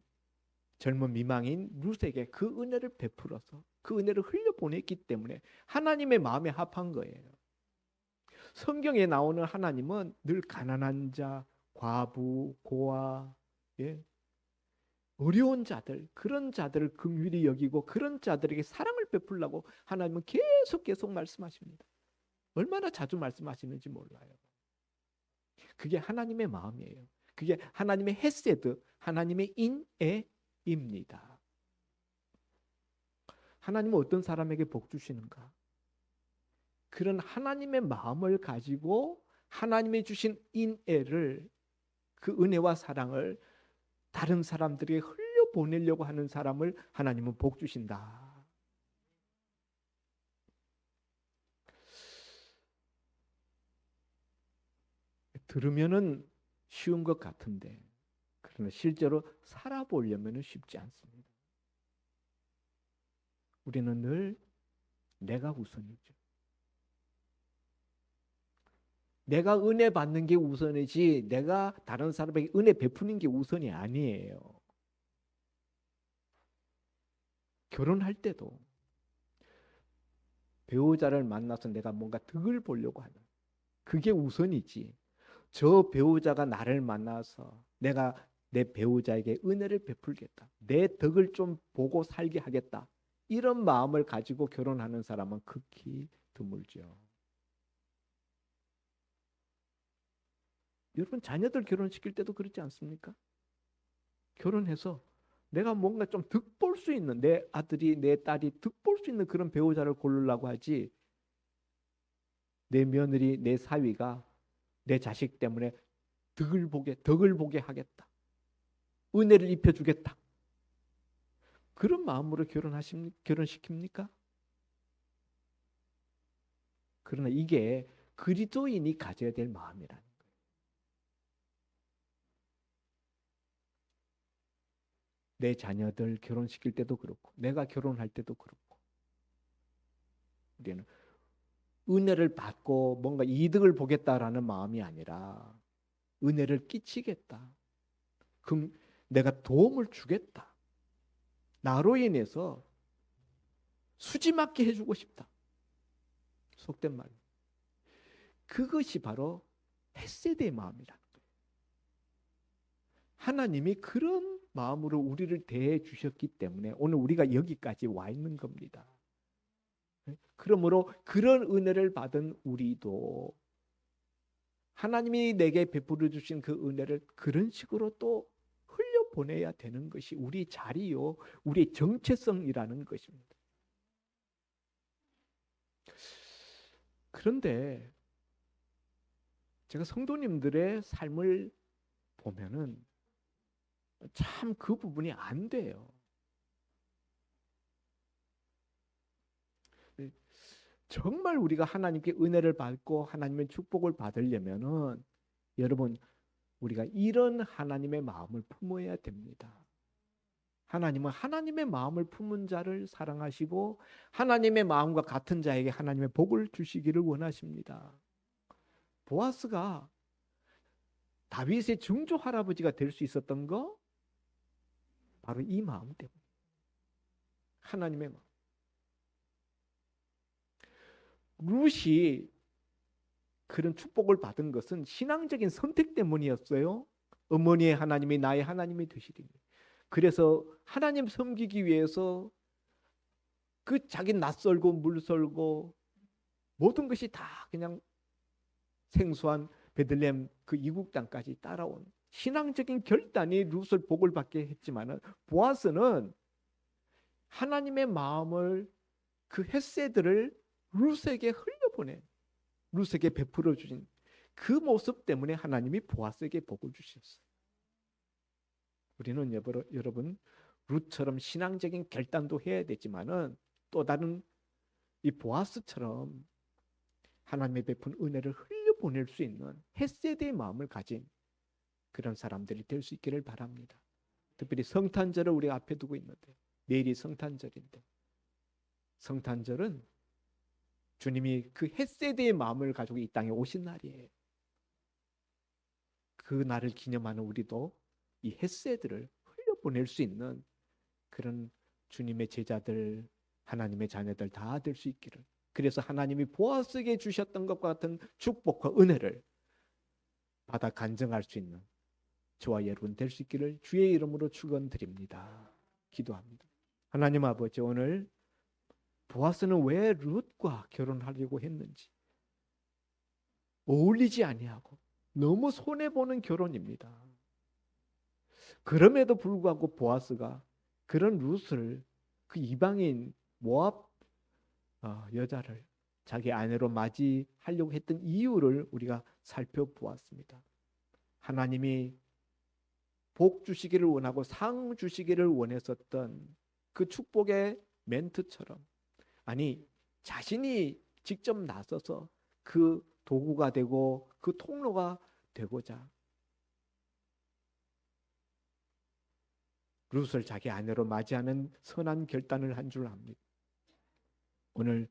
젊은 미망인 룻에게 그 은혜를 베풀어서 그 은혜를 흘려보냈기 때문에 하나님의 마음에 합한 거예요. 성경에 나오는 하나님은 늘 가난한 자, 과부, 고아, 어려운 자들, 그런 자들을 긍휼히 여기고 그런 자들에게 사랑을 베풀라고 하나님은 계속 말씀하십니다. 얼마나 자주 말씀하시는지 몰라요. 그게 하나님의 마음이에요. 그게 하나님의 헤세드, 하나님의 인애입니다. 하나님은 어떤 사람에게 복 주시는가? 그런 하나님의 마음을 가지고 하나님이 주신 인애를, 그 은혜와 사랑을 다른 사람들에게 흘려보내려고 하는 사람을 하나님은 복 주신다. 들으면은 쉬운 것 같은데 그러나 실제로 살아보려면 쉽지 않습니다. 우리는 늘 내가 우선이죠. 내가 은혜 받는 게 우선이지 내가 다른 사람에게 은혜 베푸는 게 우선이 아니에요. 결혼할 때도 배우자를 만나서 내가 뭔가 득을 보려고 하는 그게 우선이지, 저 배우자가 나를 만나서 내가 내 배우자에게 은혜를 베풀겠다, 내 덕을 좀 보고 살게 하겠다, 이런 마음을 가지고 결혼하는 사람은 극히 드물죠. 여러분 자녀들 결혼시킬 때도 그렇지 않습니까? 결혼해서 내가 뭔가 좀 득볼 수 있는, 내 아들이 내 딸이 득볼 수 있는 그런 배우자를 고르려고 하지, 내 며느리 내 사위가 내 자식 때문에 덕을 보게 하겠다, 은혜를 입혀주겠다, 그런 마음으로 결혼시킵니까? 그러나 이게 그리스도인이 가져야 될 마음이라는 거예요. 내 자녀들 결혼시킬 때도 그렇고 내가 결혼할 때도 그렇고 우리는 은혜를 받고 뭔가 이득을 보겠다라는 마음이 아니라 은혜를 끼치겠다, 그럼 내가 도움을 주겠다, 나로 인해서 수지맞게 해주고 싶다, 속된 말로 그것이 바로 헤세드의 마음이라는 거예요. 하나님이 그런 마음으로 우리를 대해 주셨기 때문에 오늘 우리가 여기까지 와 있는 겁니다. 그러므로 그런 은혜를 받은 우리도 하나님이 내게 베풀어 주신 그 은혜를 그런 식으로 또 흘려보내야 되는 것이 우리 자리요, 우리의 정체성이라는 것입니다. 그런데 제가 성도님들의 삶을 보면은 참 그 부분이 안 돼요. 정말 우리가 하나님께 은혜를 받고 하나님의 축복을 받으려면은 여러분 우리가 이런 하나님의 마음을 품어야 됩니다. 하나님은 하나님의 마음을 품은 자를 사랑하시고 하나님의 마음과 같은 자에게 하나님의 복을 주시기를 원하십니다. 보아스가 다윗의 증조 할아버지가 될 수 있었던 거 바로 이 마음 때문에, 하나님의 마음. 룻이 그런 축복을 받은 것은 신앙적인 선택 때문이었어요. 어머니의 하나님이 나의 하나님이 되시리니. 그래서 하나님 섬기기 위해서 그 자기 낯설고 물설고 모든 것이 다 그냥 생소한 베들레헴 그 이국 땅까지 따라온 신앙적인 결단이 룻을 복을 받게 했지만은 보아스는 하나님의 마음을 그 헤세드를 룻에게 흘려보낸 룻에게 베풀어 주신 그 모습 때문에 하나님이 보아스에게 복을 주셨어요. 우리는 여러분 룻처럼 신앙적인 결단도 해야 되지만은 또 다른 이 보아스처럼 하나님의 베푼 은혜를 흘려보낼 수 있는 헤세드의 마음을 가진 그런 사람들이 될 수 있기를 바랍니다. 특별히 성탄절을 우리 앞에 두고 있는데 내일이 성탄절인데 성탄절은 주님이 그 헤세드의 마음을 가지고 이 땅에 오신 날이에요. 그 날을 기념하는 우리도 이 헤세드를 흘려보낼 수 있는 그런 주님의 제자들, 하나님의 자녀들 다 될 수 있기를. 그래서 하나님이 보아스에게 주셨던 것과 같은 축복과 은혜를 받아 간증할 수 있는 저와 여러분 될 수 있기를 주의 이름으로 축원드립니다. 기도합니다. 하나님 아버지, 오늘 보아스는 왜 룻과 결혼하려고 했는지 어울리지 아니하고 너무 손해보는 결혼입니다. 그럼에도 불구하고 보아스가 그런 룻을 그 이방인 모압 여자를 자기 아내로 맞이하려고 했던 이유를 우리가 살펴보았습니다. 하나님이 복 주시기를 원하고 상 주시기를 원했었던 그 축복의 멘트처럼, 아니 자신이 직접 나서서 그 도구가 되고 그 통로가 되고자 룻을 자기 아내로 맞이하는 선한 결단을 한 줄 압니다. 오늘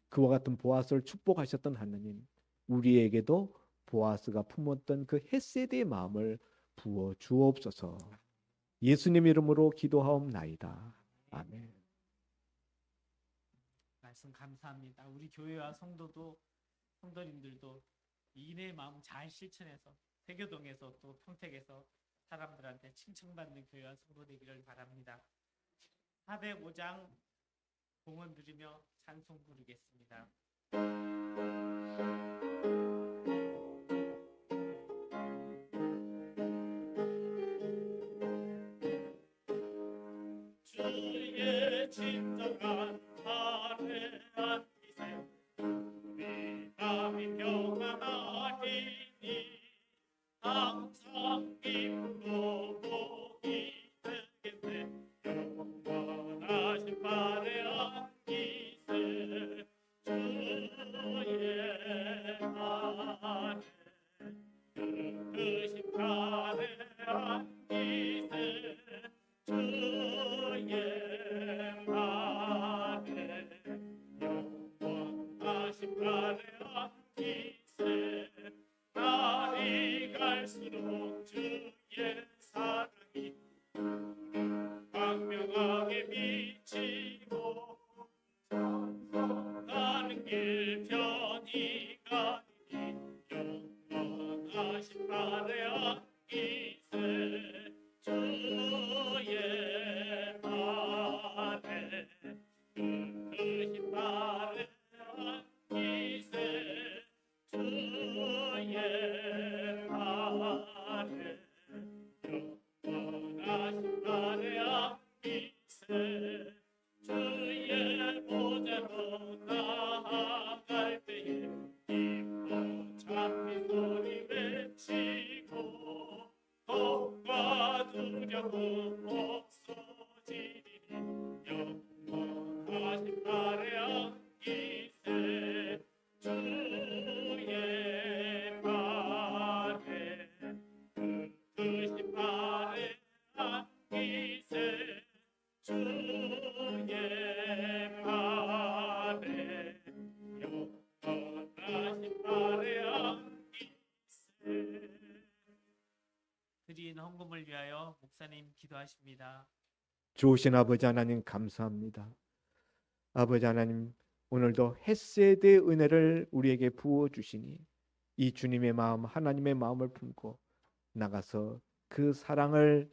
그와 같은 보아스를 축복하셨던 하나님, 우리에게도 보아스가 품었던 그 헤세드의 마음을 부어 주옵소서. 예수님 이름으로 기도하옵나이다. 아멘. 말씀 감사합니다. 우리 교회와 성도님들도 이 인의 마음 잘 실천해서 세교동에서 또 평택에서 사람들한테 칭찬받는 교회와 성도 되기를 바랍니다. 405장 공헌 드리며 찬송 부르겠습니다. 주의 진정한 아뢰한 기세 우리 마음이 평안하리니 항상 기쁨으로 복이 되겠네. 영원하신 아뢰한 기세 주의 아뢰 크신 아뢰한 기세 주의 말에 영원하신 아뢰한 기세 날이 갈수록 주의 사랑이 광명하게 비치고 가는 길 편히 가니 영원하신 아뢰한 기세 주의 말에 크신 아뢰한 기세 주의 말에 영원하신 아뢰한 기세 주의 보좌로 나아갈 때에 기뻐 찬미 소리 외치고 겁과 두려움 없어지리니 영원하신 아뢰한 기세 주의 말에 크신 아뢰한 기세 주의 말에 영원하신 아뢰한 기세. 드린 헌금을 위하여 목사님 기도하십니다. 좋으신 아버지 하나님 감사합니다. 아버지 하나님, 오늘도 헤세드의 은혜를 우리에게 부어 주시니 이 주님의 마음, 하나님의 마음을 품고 나가서 그 사랑을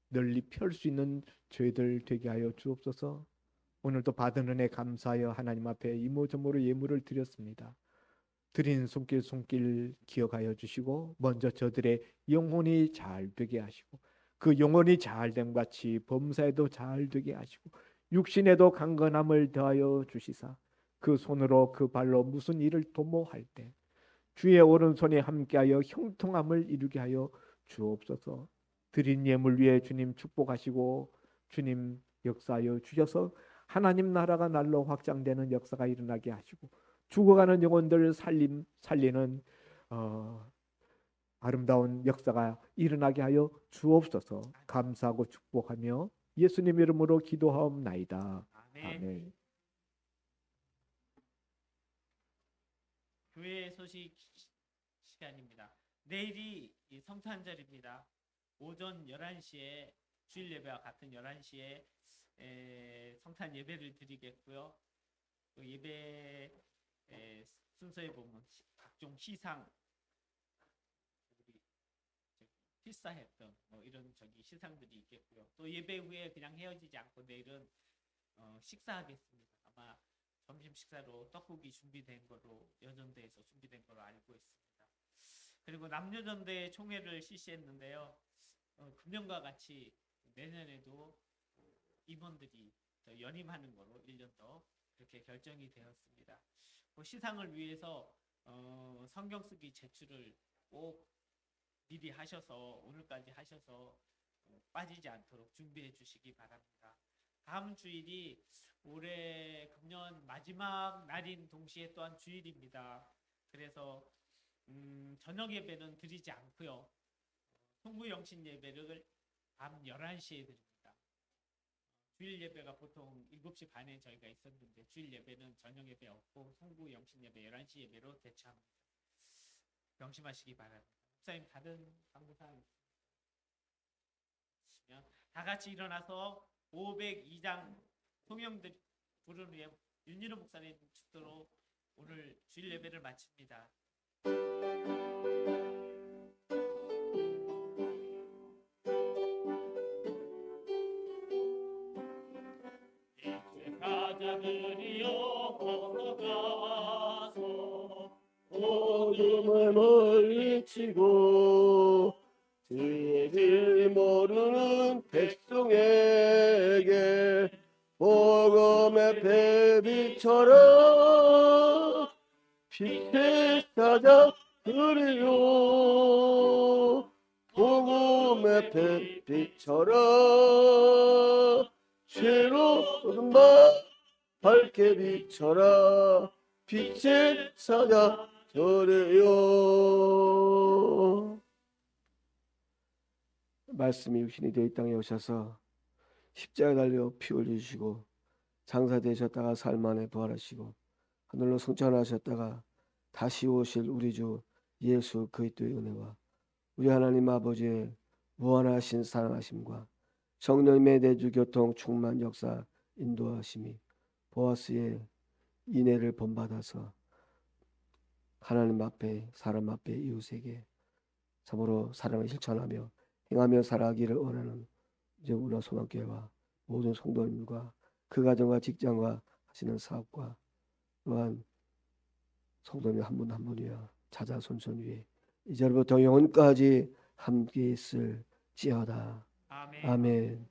널리 펼 수 있는 저희들 되게 하여 주옵소서. 오늘도 받은 은혜 감사하여 하나님 앞에 이모저모로 예물을 드렸습니다. 드린 손길 기억하여 주시고 먼저 저들의 영혼이 잘 되게 하시고 그 영혼이 잘 됨 같이 범사에도 잘 되게 하시고 육신에도 강건함을 더하여 주시사 그 손으로 그 발로 무슨 일을 도모할 때 주의 오른손이 함께하여 형통함을 이루게 하여 주옵소서. 드린 예물 위에 주님 축복하시고 주님 역사하여 주셔서 하나님 나라가 날로 확장되는 역사가 일어나게 하시고 죽어가는 영혼들 살리는 아름다운 역사가 일어나게 하여 주옵소서. 감사하고 축복하며 예수님 이름으로 기도하옵나이다. 아멘. 아멘. 교회 소식 시간입니다. 내일이 이 성탄절입니다. 오전 11시에 주일 예배와 같은 11시에 성탄 예배를 드리겠고요. 그 예배 순서에 보면 각종 시상, 우리 필사했던 뭐 이런 시상들이 있겠고요. 또 예배 후에 그냥 헤어지지 않고 내일은 식사하겠습니다. 아마 점심 식사로 떡국이 준비된 거로 여전대에서 준비된 거로 알고 있습니다. 그리고 남녀전대 총회를 실시했는데요. 금년과 같이 내년에도 임원들이 더 연임하는 거로 1년 더 그렇게 결정이 되었습니다. 그 시상을 위해서 성경 쓰기 제출을 꼭 미리 하셔서 오늘까지 하셔서 빠지지 않도록 준비해 주시기 바랍니다. 다음 주일이 올해 금년 마지막 날인 동시에 또한 주일입니다. 그래서 저녁 예배는 드리지 않고요. 송구영신 예배를 밤 11시에 드립니다. 주일 예배가 보통 7시 반에 저희가 있었는데 주일 예배는 저녁 예배 없고 송구영신 예배 11시 예배로 대처합니다. 명심하시기 바랍니다. 목사님 다른 강구사항 있으시면 다 같이 일어나서 502장 통영들 부르는 위에 윤일호 목사님 축도로 오늘 주일 예배를 마칩니다. 사자들이여 걸어가서 어둠을 물리치고 주의 길 모르는 백성에게 복음의 배비처럼 빛의 사자 드리요 복음의 배비처럼 새로운 바 밝게 비춰라 빛의 사자 드리요. 말씀이 육신이 되어 이 땅에 오셔서 십자가에 달려 피 흘리시고 장사되셨다가 삶 안에 부활하시고 하늘로 승천하셨다가 다시 오실 우리 주 예수 그리스도의 은혜와 우리 하나님 아버지의 무한하신 사랑하심과 성령님의 내주 교통 충만 역사 인도하심이 보아스의 인애를 본받아서 하나님 앞에 사람 앞에 이웃에게 참으로 사랑을 실천하며 행하며 살아가기를 원하는 이제 우리와 소망교회와 모든 성도님과 그 가정과 직장과 하시는 사업과 또한 성도님 한 분 한 분이여 자자손손 위에 이제부터 영원까지 함께 있을지어다. 아멘. 아멘.